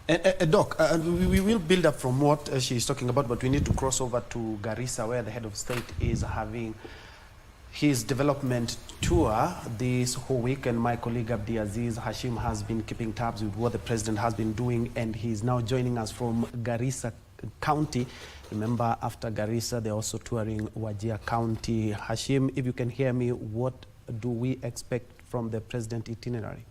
Doc, we will build up from what she's talking about, but we need to cross over to Garissa, where the head of state is having his development tour this whole week, and my colleague Abdiaziz Hashim has been keeping tabs with what the president has been doing, and he's now joining us from Garissa County. Remember, after Garissa, they're also touring Wajir County. Hashim, if you can hear me, what do we expect from the president itinerary?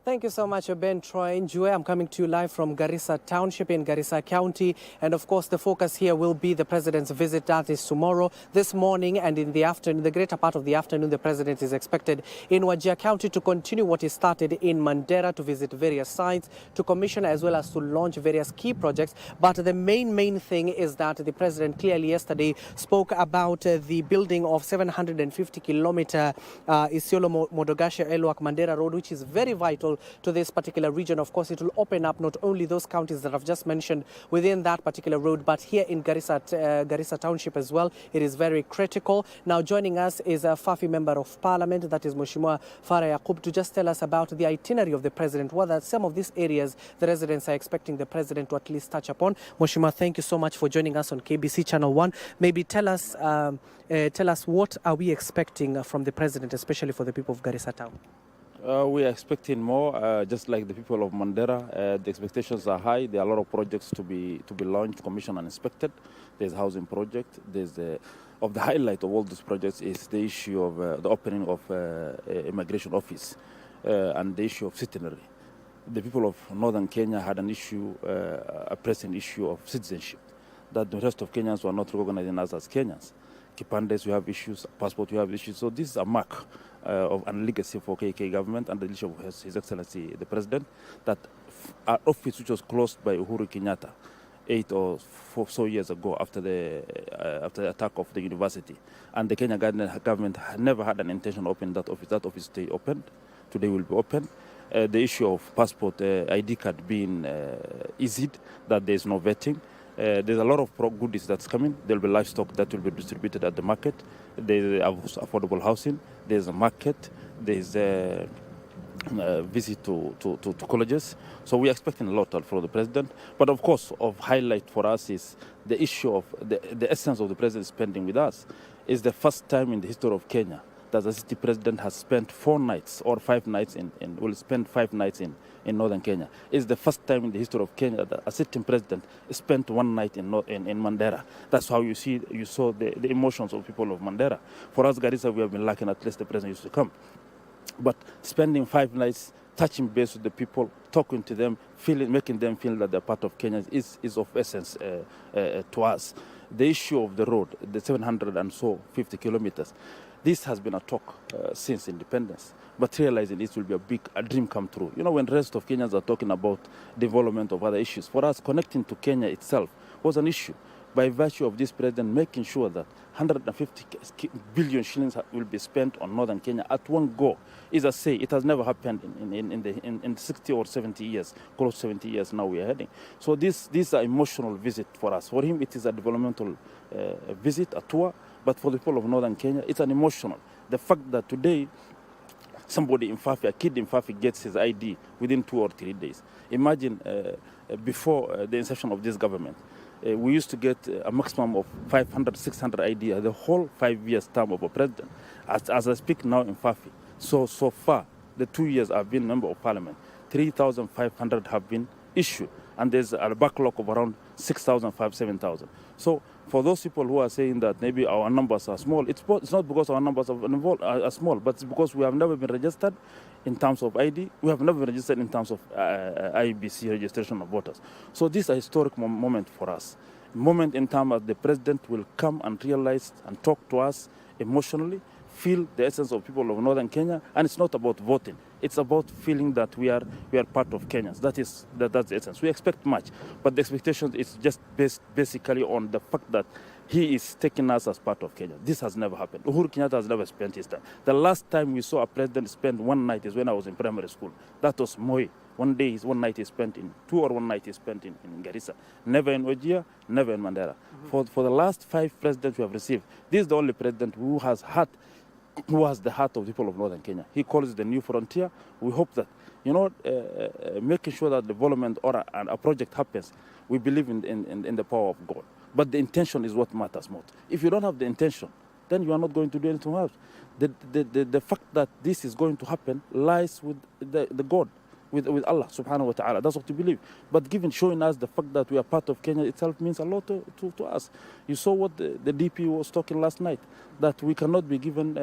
Thank you so much, Ben Troy. I'm coming to you live from Garissa Township in Garissa County. And of course, the focus here will be the president's visit. That is tomorrow, this morning, and in the afternoon, the greater part of the afternoon, the president is expected in Wajir County to continue what he started in Mandera, to visit various sites, to commission as well as to launch various key projects. But the main thing is that the president clearly yesterday spoke about the building of 750-kilometer Isiolo Modogashe Elwak Mandera Road, which is very vital to this particular region. Of course, it will open up not only those counties that I've just mentioned within that particular road, but here in Garissa Township as well. It is very critical. Now, joining us is a Fafi Member of Parliament, that is Mheshimiwa Farah Yaqub, to just tell us about the itinerary of the president, what are some of these areas the residents are expecting the president to at least touch upon. Mheshimiwa, thank you so much for joining us on KBC Channel 1. Maybe tell us what are we expecting from the president, especially for the people of Garissa Town? We are expecting more, just like the people of Mandera. The expectations are high. There are a lot of projects to be launched, commissioned, and inspected. There's housing project. There's the highlight of all these projects is the issue of the opening of immigration office and the issue of itinerary. The people of northern Kenya had an issue, a pressing issue of citizenship, that the rest of Kenyans were not recognizing us as Kenyans. Kipandes, we have issues. Passport, we have issues. So this is a mark of a legacy for KK government and the leadership of His Excellency the President, that our office, which was closed by Uhuru Kenyatta 8 or 4 years ago after the attack of the university, and the Kenya government never had an intention to open that office. That office stayed open. Today will be open. The issue of passport ID card being eased, that there is no vetting. There's a lot of goodies that's coming. There will be livestock that will be distributed at the market. There's affordable housing. There's a market. There's a visit to colleges. So we're expecting a lot from the president. But of course, of highlight for us is the issue of the essence of the president spending with us. It's the first time in the history of Kenya that the city president has spent 4 nights or 5 nights will spend 5 nights in northern Kenya. It's the first time in the history of Kenya that a sitting president spent 1 night in Mandera. That's how you saw the emotions of people of Mandera. For us, Garissa, we have been lucky, at least the president used to come. But spending 5 nights, touching base with the people, talking to them, making them feel that they're part of Kenya is of essence to us. The issue of the road, the 750 kilometers, this has been a talk since independence. But realizing this will be a dream come true. You know, when the rest of Kenyans are talking about development of other issues, for us, connecting to Kenya itself was an issue. By virtue of this president making sure that 150 billion shillings will be spent on northern Kenya at one go, is a say. It has never happened in 60 or 70 years, close to 70 years now we are heading. So this is an emotional visit for us. For him, it is a developmental visit, a tour. But for the people of northern Kenya, it's an emotional. The fact that today, somebody in Fafi, a kid in Fafi, gets his ID within 2 or 3 days. Imagine before the inception of this government, we used to get a maximum of 500, 600 ID the whole 5 years term of a president. As I speak now in Fafi, so far, the 2 years I've been member of parliament, 3,500 have been issued. And there's a backlog of around 6,500, 7,000. So for those people who are saying that maybe our numbers are small, it's not because our numbers are small, but it's because we have never been registered in terms of ID. We have never been registered in terms of IBC registration of voters. So this is a historic moment for us. Moment in time that the president will come and realize and talk to us emotionally, feel the essence of people of northern Kenya, and it's not about voting. It's about feeling that we are part of Kenyans. That's the essence. We expect much, but the expectation is just basically on the fact that he is taking us as part of Kenya. This has never happened. Uhuru Kenyatta has never spent his time. The last time we saw a president spend 1 night is when I was in primary school. That was Moi. 1 day, 1 night is spent in 1 night is spent in Garissa. Never in Wajir, never in Mandera. For the last 5 presidents we have received, this is the only president who has had who has the heart of the people of Northern Kenya. He calls it the new frontier. We hope that, making sure that development or a project happens, we believe in the power of God. But the intention is what matters most. If you don't have the intention, then you are not going to do anything else. The fact that this is going to happen lies with the God, with Allah subhanahu wa ta'ala. That's what we believe. But showing us the fact that we are part of Kenya itself means a lot to us. You saw what the DP was talking last night, that we cannot be given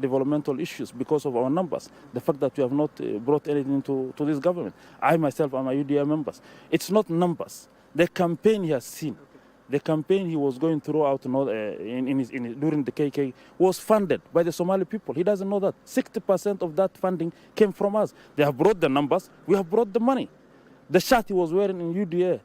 developmental issues because of our numbers. The fact that we have not brought anything to this government. I myself am a UDA member. It's not numbers. The campaign he has seen, the campaign he was going through out during the KK was funded by the Somali people. He doesn't know that. 60% of that funding came from us. They have brought the numbers. We have brought the money. The shirt he was wearing in UDA,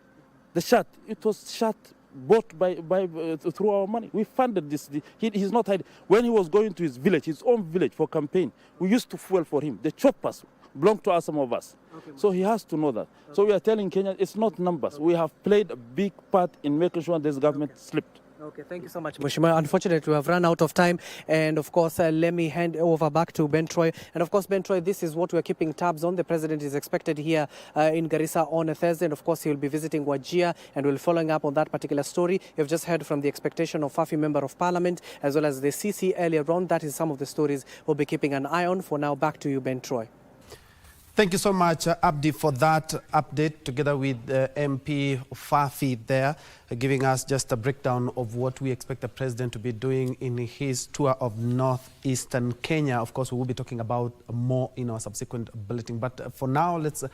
the shirt, it was shirt bought through our money. We funded this. He's not hiding. When he was going to his own village for campaign, we used to fuel for him. The choppers belong to us, some of us. Okay, so he has to know that. Okay. So we are telling Kenya, it's not numbers. Okay. We have played a big part in making sure this government slipped. Okay, thank you so much, Mheshimiwa. Unfortunately, we have run out of time. And of course, let me hand over back to Ben Troy. And of course, Ben Troy, this is what we're keeping tabs on. The president is expected here in Garissa on a Thursday. And of course, he will be visiting Wajir and we'll be following up on that particular story. You've just heard from the expectation of Fafi Member of Parliament as well as the CC earlier on. That is some of the stories we'll be keeping an eye on. For now, back to you, Ben Troy. Thank you so much, Abdi, for that update, together with MP Fafi there, giving us just a breakdown of what we expect the president to be doing in his tour of northeastern Kenya. Of course, we will be talking about more in our subsequent bulletin. But for now, let's